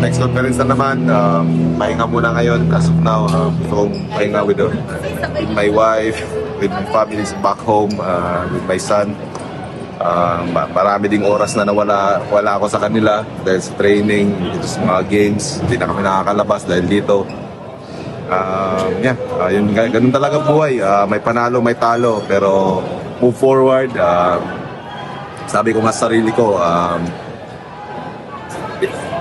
next conference na naman, pahinga muna ngayon as of now. Gusto kong pahinga with my wife, with my family back home, with my son. Marami ding oras na wala ako sa kanila dahil sa training, dito sa mga games. Hindi na kami nakakalabas dahil dito. Ganun talaga buhay. May panalo, may talo, pero move forward. Sabi ko nga sa sarili ko,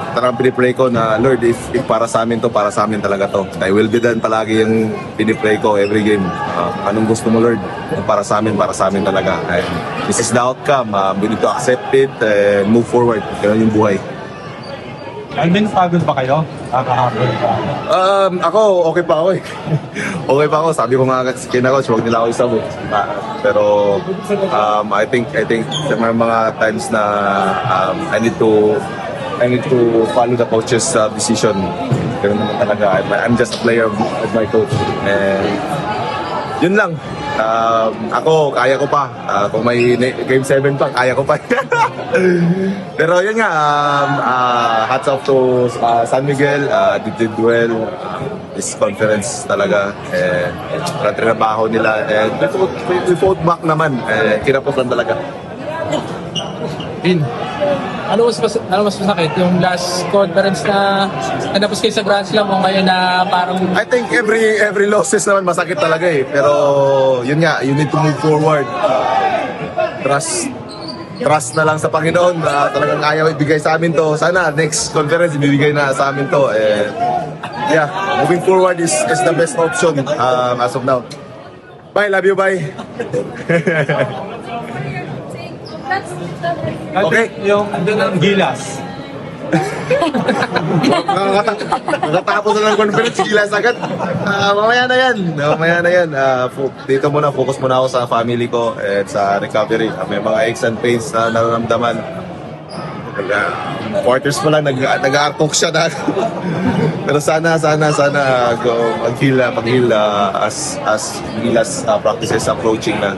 talagang pinipray ko na Lord, if para sa amin to, para sa amin talaga to. I will be done palagi yung pinipray ko every game. Anong gusto mo Lord? Para sa amin talaga. And this is the outcome. We need to accept it and move forward. Ganun yung buhay. Alvin, pagod ba kayo? Kahapon pa. Ako, okay pa ako eh. Okay pa ako. Sabi ko nga kina coach, huwag nila ako isabot. Pero I think sa mga times na I need to follow the coach's decision. Ganun naman talaga. I'm just a player of my coach. And yun lang. Ako, kaya ko pa. Kung may Game 7 pa, kaya ko pa. Pero yun nga, hats off to San Miguel. Did well. This conference talaga. Trabaho nila. And we fought back naman. Kinapos lang talaga. Vin, ano mas masakit? Yung last conference na natapos kayo sa Grand Slam o ngayon na parang... I think every losses naman masakit talaga eh. Pero yun nga, you need to move forward. Trust na lang sa Panginoon na talagang ayaw ibigay sa amin to. Sana next conference ibibigay na sa amin to. Moving forward is the best option as of now. Bye, love you, bye. Okay. Yung ng Gilas. Nakatapos na ng conference, gilas agad. Mamaya na yan. Dito muna, focus muna ako sa family ko at sa recovery. May mga aches and pains na nararamdaman. Quarters pa lang, nag-arcok siya na. Pero sana mag-heal as Gilas practices approaching na.